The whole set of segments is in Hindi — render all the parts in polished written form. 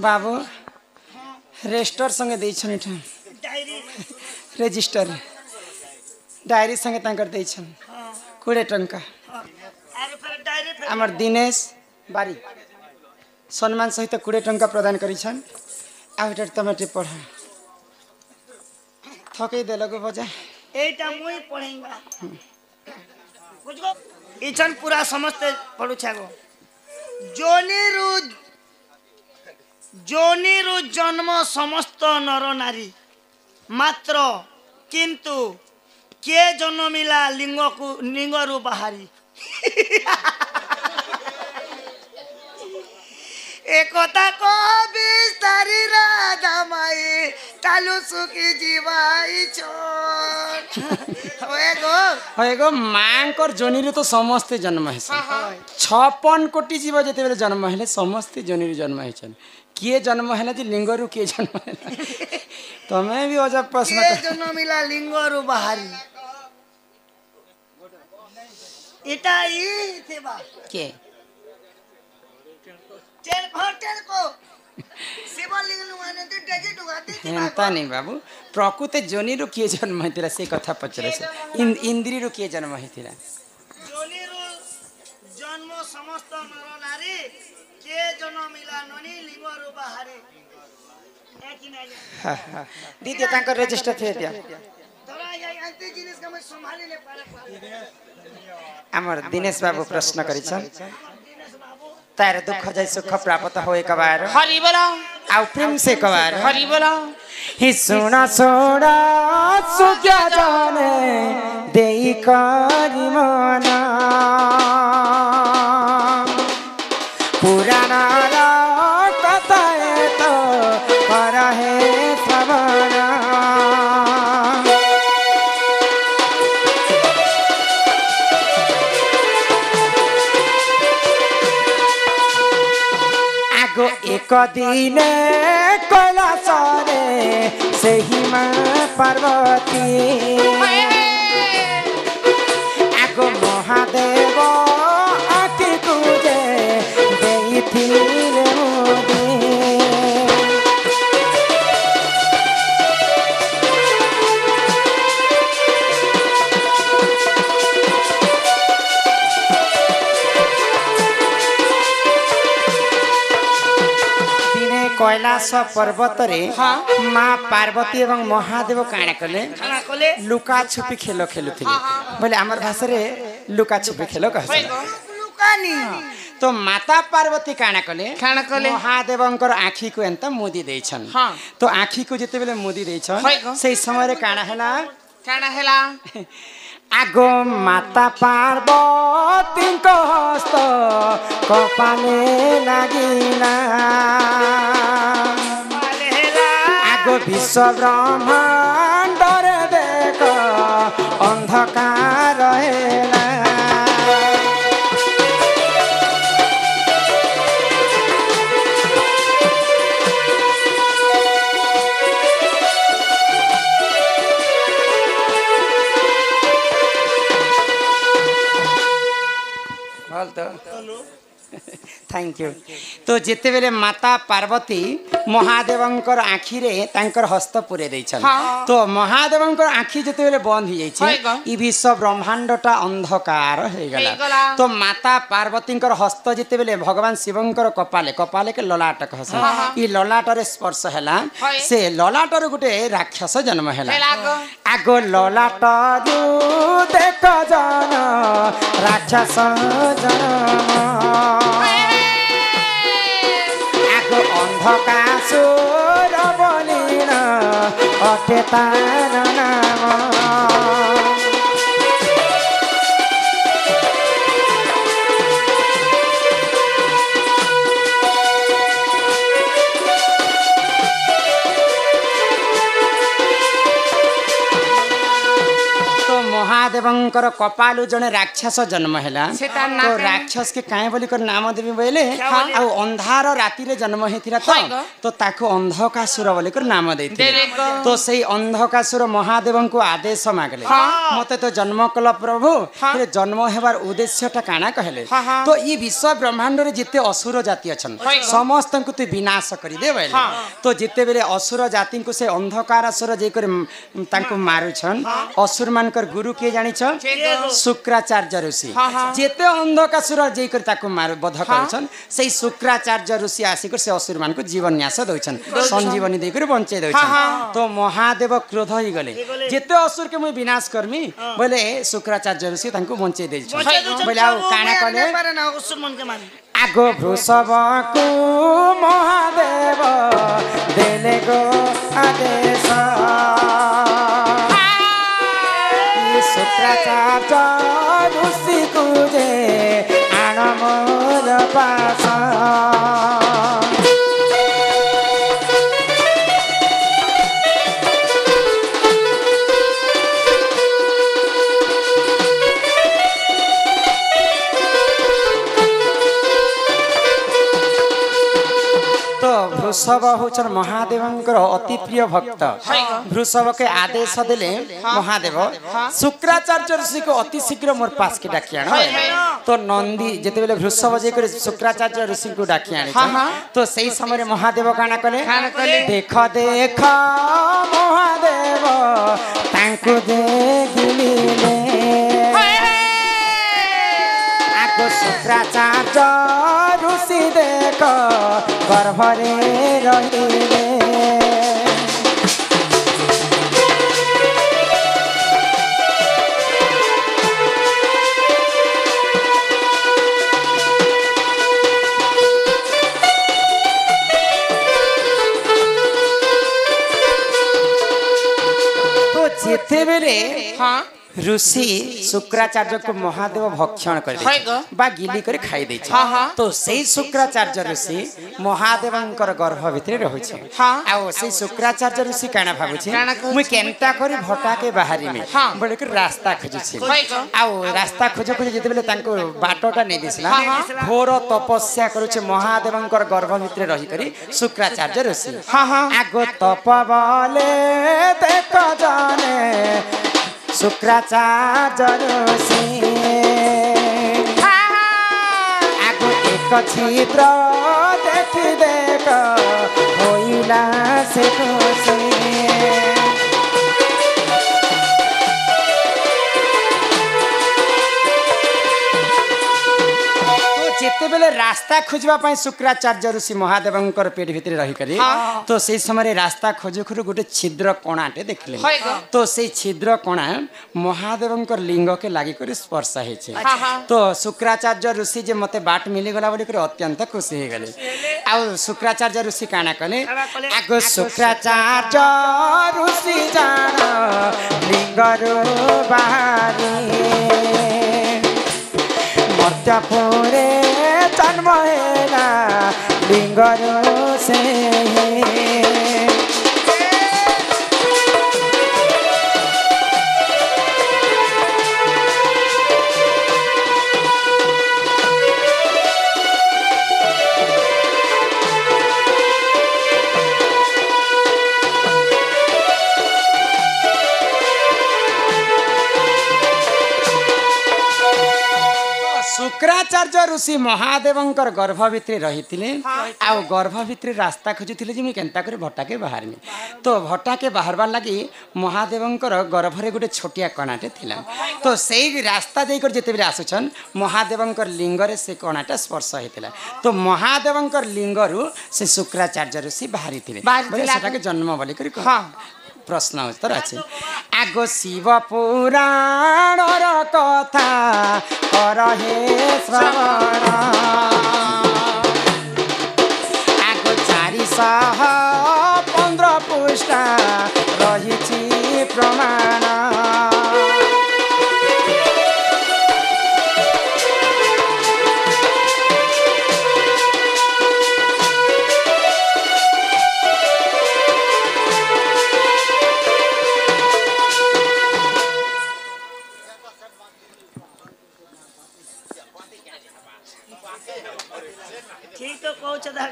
बाबू रेजिस्टर संगे देछन इठन डायरी रेजिस्टर डायरी संगे तांकर देछन 20 टंका अरे फिर डायरी आमर दिनेश बारी सम्मान सहित 20 टंका प्रदान करिछन आउटर तमटे पढ़ा थकै देलको बजा एटा मुई पढ़ेगा बुझगो इचन पूरा समस्त पढ़ु छागो जोनिरु जन्म समस्त नर नारी मात्र किंतु के जन्मिला लिंगरु बाहारी एकता को बिस्तारी राधा माई तालु सुखी जीवाई छोड़ होएगो मांकर जोनिरु तो समस्ते जन्म है 56 कोटी जीव जेते बेले जन्म हेले समस्ते जोनिरु जन्म हैछन किए जन्म हैला जे लिंगरु किए जन्म हैला तमे भी अजब प्रश्न के जन्मिला लिंगरु बाहारी एटा ई थेबा के होटल को शिवलिंग लुआने तो डजे डुगाते हेंता नहीं बाबू प्रकृति जोनिरु किए जन्म हैतिला से कथा पचरे से इंद्रिरु किए जन्म हैतिला जोनिरु जन्म समस्त नर नारी के जन्मिला ननी लिंगरु बाहारी एक नहीं दीदी तांकर रजिस्टर थे दिया तोरा ये अंति जिनिस का मैं संभाली ले पारे हमर दिनेश बाबू प्रश्न करिछन तार दुख जाय सुख प्राप्त होए कबार हरि बोला आउ प्रेम से कबार हरि बोला ही सोना सोना सुख्या जाने देई करी मना पुराना कथा तो पर है सवना आगो एक दिन कैलासरे से हिमा पार्वती आगो महादेव आखि तुझे देथिले मोदी कैलाश पर्वत रे माँ पार्वती एवं महादेव काण कले लुका छुपी खेल खेलुथिले बोले हमर भाषा रे लुका छुपी खेल कहसे लुकानी तो माता पार्वती काण कले महादेवंकर आँखी को एंता मुदी देछन तो आँखी को जेते बेले मुदी देछन सेही समय रे काण हैला आगो माता पार्वती को हस्त कपाले लागिला आगो विश्व ब्रह्मांड रे देख अंधकार रहेला थैंक यू तो जेते बेले माता पार्वती महादेवंकर आँखी रे तांकर हस्त पुरे देछन तो महादेवंकर आँखी जेते बेले बंद हो जाइछे ई विश्व ब्रह्मांडटा अंधकार हो गेला तो माता पार्वतींकर हस्त जेते बेले भगवान शिवंकर कपाले के ललाट कहस ई ललाट रे स्पर्श हैला से ललाट रे गुटे राक्षस जन्म हैला आगो ललाट दु देख जन राक्षस जन्म अंधकासुर बलिन अटे तार नाम महादेवंकर कपालु जने राक्षस जन्म हैला सेटा ना तो राक्षस के काहे बोली कर नाम देबी बोले आ अंधार राति रे जन्म हेतिरा तो ताको अंधकासुर बोली कर नाम देथिले तो सेही अंधकासुर महादेवन को आदेश मागले मते तो जन्म कल प्रभु रे जन्म हेबार उद्देश्यटा काना कहले तो ई विश्व ब्रह्मांड रे जिते असुर जाति अछन समस्त को तू विनाश करि दे बोले तो जिते बेले असुर जाति को से अंधकार असुर जे कर तांको मारुछन असुर मानकर गुरु के जानि छ शुक्राचार्य ऋषि जेते अंधकासुर जे कर ताको मार बध करछन सेही शुक्राचार्य ऋषि आसी कर से असुर मान को जीवन न्यास दोछन संजीवनी दे कर बंचे दोछन तो महादेव क्रोध ही गले जेते असुर के मुई विनाश करमी बोले शुक्राचार्य ऋषि तांको बंचे दे बोले आ काना कले आगो वृषभ को महादेव देले गो आदेश शुक्राचार्य ऋषि कुजे आनमोल पास वृषभ होचन महादेवंकर अति प्रिय भक्त वृषभ के आदेश देले महादेव शुक्राचार्य ऋषि को अति शीघ्र मोर पास के डाकी आण तो नंदी जेते बेले वृषभ जे करे शुक्राचार्य ऋषि को डाकी आने तो सही समय महादेव काना कले देख देख महादेव तांको देखिले आको शुक्राचार्य ऋषि देख गर्भरे रहिले तो जेते बेले ऋषि शुक्राचार्य को महादेव भक्षण कर बा गिली कर खाई दे तो सही शुक्राचार्य ऋषि महादेवंकर गर्भ भितर रहुछि आ सही शुक्राचार्य ऋषि काना भाबुछि मुई केनता करी भटा के बाहरी में बड़े कर रास्ता खोजुछि आ रास्ता खोज खोज जेते बेले तांको बाटोटा नै दिसला घोर तपस्या करूछि महादेवंकर गर्भ भितर रही करी शुक्राचार्य ऋषि आगो तप बले देख जाने शुक्राचार्य ऋषि आगो एक छिद्र देखि देख होइला से खुशी जेते बेले रास्ता खोजवा पाई शुक्राचार्य ऋषि महादेवंकर पेट भितर रही करी तो से समय रास्ता खोजु खोजु गोटे छिद्र कणाटे देखले तो से छिद्र कणा महादेवंकर लिंग के लागि कर स्पर्श हेछे तो शुक्राचार्य ऋषि जे मते बाट मिली गला बोली कर अत्यंत खुशी हे गले आ शुक्राचार्य ऋषि काना कले आगो शुक्राचार्य ऋषि जान लिंगरु बाहरी मर्त्यपुरे जन्म हेला लिंगरु से शुक्राचार्य ऋषि महादेवंकर गर्भ भितर रही आ गर्भ भितर रास्ता खोजुले जे केनता करे भट्टा के बाहर में तो भट्टा के बाहरबार लगी महादेवंकर गर्भरे गोटे छोटिया कणाटे थिला तो सेई रास्ता देकर जेते बेले आसुछन महादेवंकर लिंगरे से कणाटा स्पर्श हेतिला तो महादेवंकर लिंगरु से शुक्राचार्य ऋषि बाहरी थिले बोले सेटा के जन्म बोली करी प्रश्न उत्तर अच्छे आगो शिव पुराण कथा कर हे श्रवण आगो 415 पृष्ठा रही प्रमाण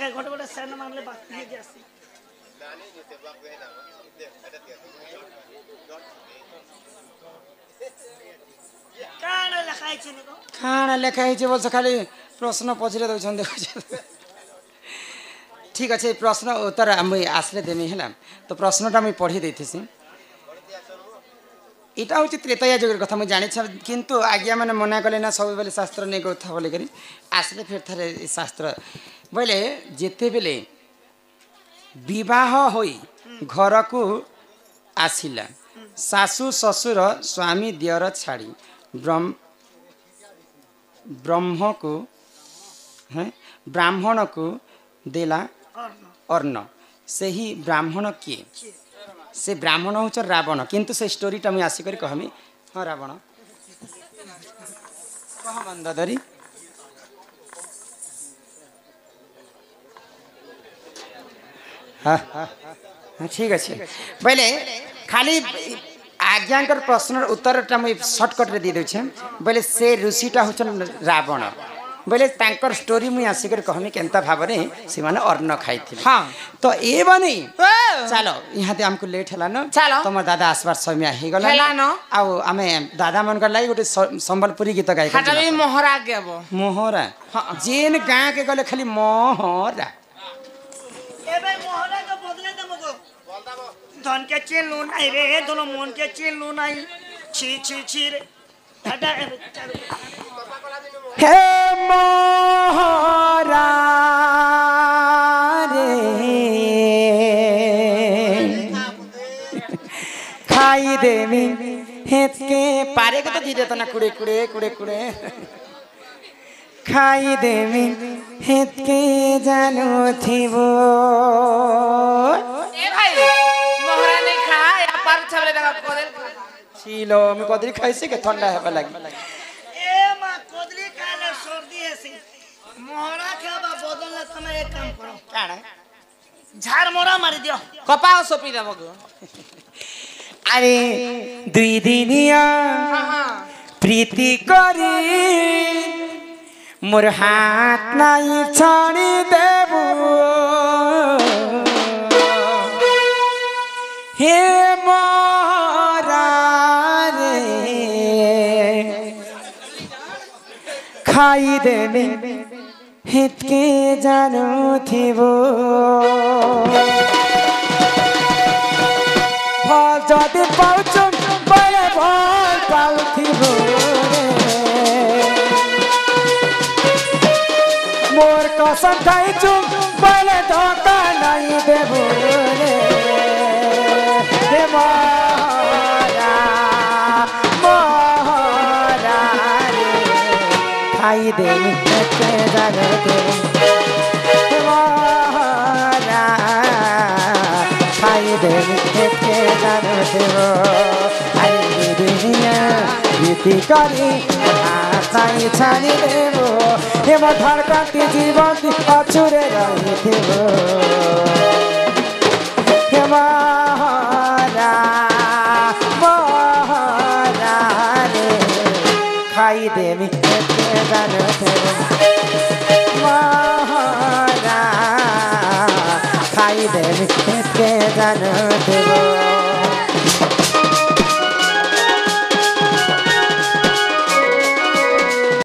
के गोटे गोटे सेन मारले बात नहीं जासी कान लखाइ छिने को खाना लेखा है बोल खाली प्रश्न पचरे दउछन देखो ठीक अच्छे प्रश्न उत्तर मुई आसले देमी है तो प्रश्नटा मुई पढ़ी देथिसी इटा हूँ त्रेतया जुगर कथा मुझे जानी किंतु आज्ञा मैंने मना कले ना सब बेले शास्त्र नहीं कथा बोले करी आसले फिर थे शास्त्र बोले जिते बेले विवाह होई घर को आसिला सासु ससुर स्वामी दियर छाड़ी ब्रह्म को ब्राह्मण को देला अर्ण से ही ब्राह्मण किए से ब्राह्मण हूँ रावण किंतु से स्टोरीटा मुझे आसिक कहमी हाँ रावण कह मंदोदरी हाँ ठीक अच्छे बोले खाली आज्ञाकर प्रश्न उत्तरटा मुझे सर्टकट दे दूचे बोले से ऋषिटा हूँ रावण बोले तांकर स्टोरी मुई आसिक कहमी केनता भाव से माने अन्न खाई हाँ तो ए बनी चलो यहाँ ते हमको लेट है न चलो तुम दादा आसबार समय हो गला आउ आमे दादा मन कर लाई गोटे संबलपुरी गीत गाय खाली मोहरा गेबो मोहरा जेन गाँ के गले खाली मोहरा एबे मोहरा के बदले दमको धन के चेन लो नहीं रे दोनों मन के चेन लो नहीं छी छी छी रे दादा हे मोहरा रे खाई देवी हेत के पारे के तो धीरे तो ना कुड़े कुड़े कुड़े कुड़े खाई देवी हेत के जानो थी वो ए भाई मोहरा नहीं खा या पार छबले लगा कोदल छिलो मैं कोदरी खाई से के ठंडा है लग ए मां कोदली काले सर्दी है सी मोहरा खाबा बदलला समय एक काम करो काना झाड़ मोरा मारी दियो कपाओ सोपी देबो अरे दुई दिनिया प्रीति करी मोर हाथ नहीं छाड़ी देबू हे मोरा रे खाई देने हित के जानो थी वो भल जदि पाउछु बड़े भल पाउथिबो मोर कसम खाइछु बड़े धोखा नहीं देबो रे हे मोरा मोरा रे खाई देनी के जानो दे हे मोरा खाई देनी के जानो देबो आई दुनिया प्रीति करी हाथाई छानी देबो हे मो धड़कती जीवन अछुरे रही देबो हे मोरा मोरा रे खाई देनी के जानो देबो मोरा खाई देनी के जानो देबो